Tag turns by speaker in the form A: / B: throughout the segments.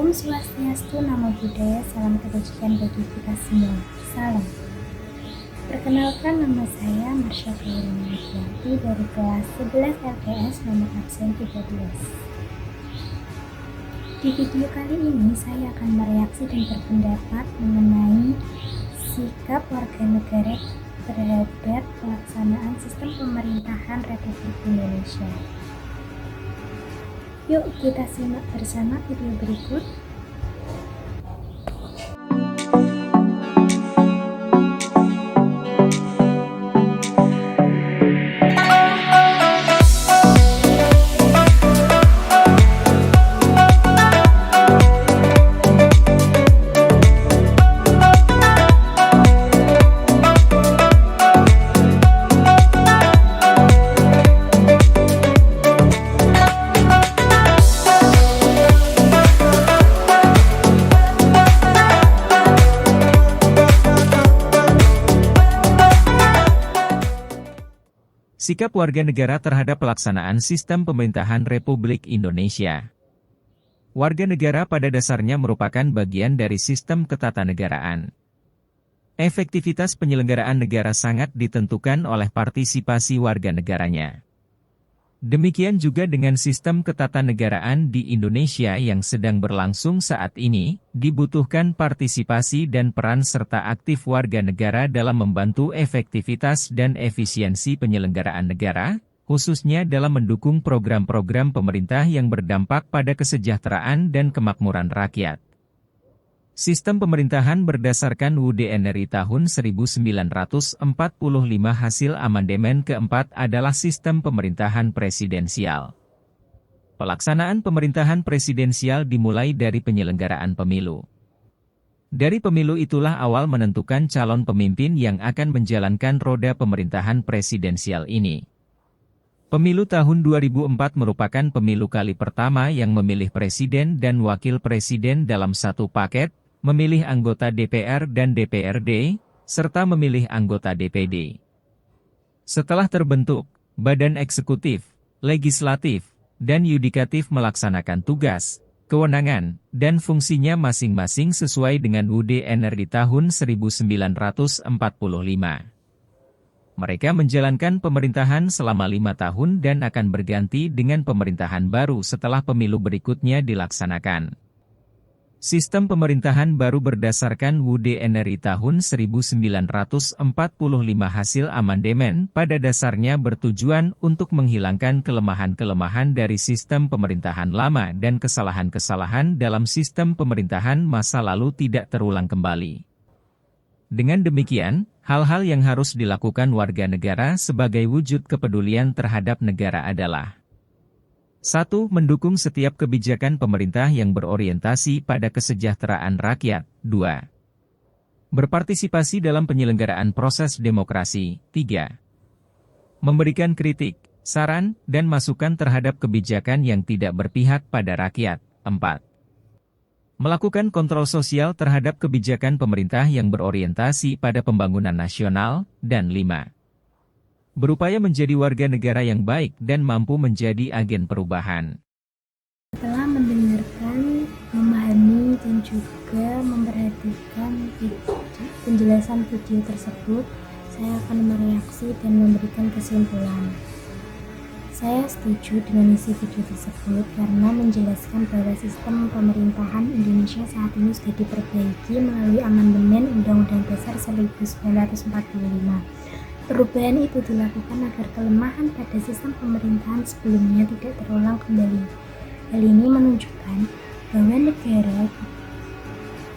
A: Om Swastiastu, Namo Buddhaya, salam kebajikan bagi kita semua. Salam. Perkenalkan, nama saya Marsha Kairuniarti dari kelas 11 LKS nomor absen 13. Di video kali ini saya akan mereaksi dan berpendapat mengenai sikap warga negara terhadap pelaksanaan sistem pemerintahan Republik Indonesia. Yuk kita simak bersama video berikut.
B: Sikap warga negara terhadap pelaksanaan sistem pemerintahan Republik Indonesia. Warga negara pada dasarnya merupakan bagian dari sistem ketatanegaraan. Efektivitas penyelenggaraan negara sangat ditentukan oleh partisipasi warga negaranya. Demikian juga dengan sistem ketatanegaraan di Indonesia yang sedang berlangsung saat ini, dibutuhkan partisipasi dan peran serta aktif warga negara dalam membantu efektivitas dan efisiensi penyelenggaraan negara, khususnya dalam mendukung program-program pemerintah yang berdampak pada kesejahteraan dan kemakmuran rakyat. Sistem pemerintahan berdasarkan UUD NRI tahun 1945 hasil amandemen keempat adalah sistem pemerintahan presidensial. Pelaksanaan pemerintahan presidensial dimulai dari penyelenggaraan pemilu. Dari pemilu itulah awal menentukan calon pemimpin yang akan menjalankan roda pemerintahan presidensial ini. Pemilu tahun 2004 merupakan pemilu kali pertama yang memilih presiden dan wakil presiden dalam satu paket, memilih anggota DPR dan DPRD, serta memilih anggota DPD. Setelah terbentuk, badan eksekutif, legislatif, dan yudikatif melaksanakan tugas, kewenangan, dan fungsinya masing-masing sesuai dengan UUD NRI tahun 1945. Mereka menjalankan pemerintahan selama 5 tahun dan akan berganti dengan pemerintahan baru setelah pemilu berikutnya dilaksanakan. Sistem pemerintahan baru berdasarkan UUD NRI tahun 1945 hasil amandemen pada dasarnya bertujuan untuk menghilangkan kelemahan-kelemahan dari sistem pemerintahan lama dan kesalahan-kesalahan dalam sistem pemerintahan masa lalu tidak terulang kembali. Dengan demikian, hal-hal yang harus dilakukan warga negara sebagai wujud kepedulian terhadap negara adalah 1. Mendukung setiap kebijakan pemerintah yang berorientasi pada kesejahteraan rakyat. 2. Berpartisipasi dalam penyelenggaraan proses demokrasi. 3. Memberikan kritik, saran, dan masukan terhadap kebijakan yang tidak berpihak pada rakyat. 4. Melakukan kontrol sosial terhadap kebijakan pemerintah yang berorientasi pada pembangunan nasional. Dan 5. Berupaya menjadi warga negara yang baik dan mampu menjadi agen perubahan.
A: Setelah mendengarkan, memahami, dan juga memperhatikan penjelasan video tersebut, saya akan mereaksi dan memberikan kesimpulan. Saya setuju dengan isi video tersebut karena menjelaskan bahwa sistem pemerintahan Indonesia saat ini sudah diperbaiki melalui amandemen Undang-Undang Dasar 1945. Perubahan itu dilakukan agar kelemahan pada sistem pemerintahan sebelumnya tidak terulang kembali. Hal ini menunjukkan bahwa negara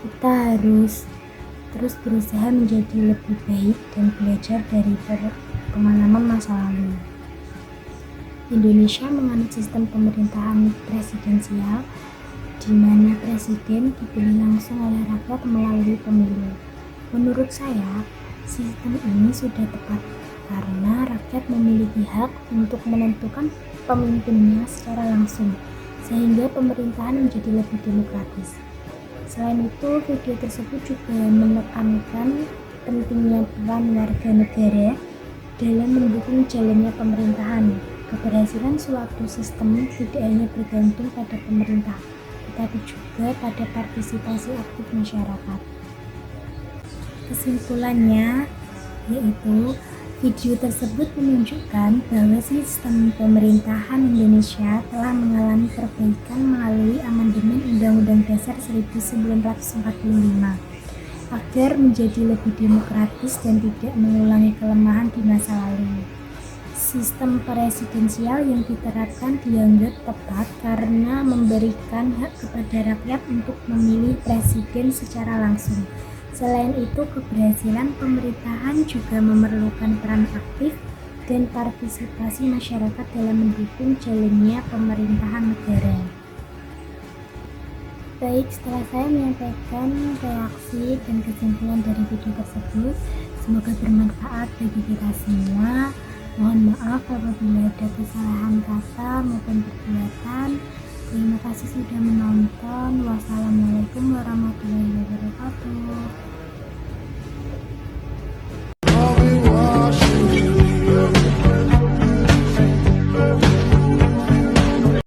A: kita harus terus berusaha menjadi lebih baik dan belajar dari pengalaman masa lalu. Indonesia menganut sistem pemerintahan presidensial, di mana presiden dipilih langsung oleh rakyat melalui pemilu. Menurut saya, sistem ini sudah tepat karena rakyat memiliki hak untuk menentukan pemimpinnya secara langsung, sehingga pemerintahan menjadi lebih demokratis. Selain itu, video tersebut juga menekankan pentingnya peran warga negara dalam mendukung jalannya pemerintahan. Keberhasilan suatu sistem tidak hanya bergantung pada pemerintah, tetapi juga pada partisipasi aktif masyarakat. Kesimpulannya, yaitu video tersebut menunjukkan bahwa sistem pemerintahan Indonesia telah mengalami perbaikan melalui amandemen Undang-Undang Dasar 1945 agar menjadi lebih demokratis dan tidak mengulangi kelemahan di masa lalu. Sistem presidensial yang diterapkan dianggap tepat karena memberikan hak kepada rakyat untuk memilih presiden secara langsung. Selain itu, keberhasilan pemerintahan juga memerlukan peran aktif dan partisipasi masyarakat dalam mendukung jalannya pemerintahan negara. Baik, setelah saya menyampaikan reaksi dan kesimpulan dari video tersebut, semoga bermanfaat bagi kita semua. Mohon maaf apabila ada kesalahan kata maupun perbuatan. Terima kasih sudah menonton. Wassalamualaikum warahmatullahi wabarakatuh.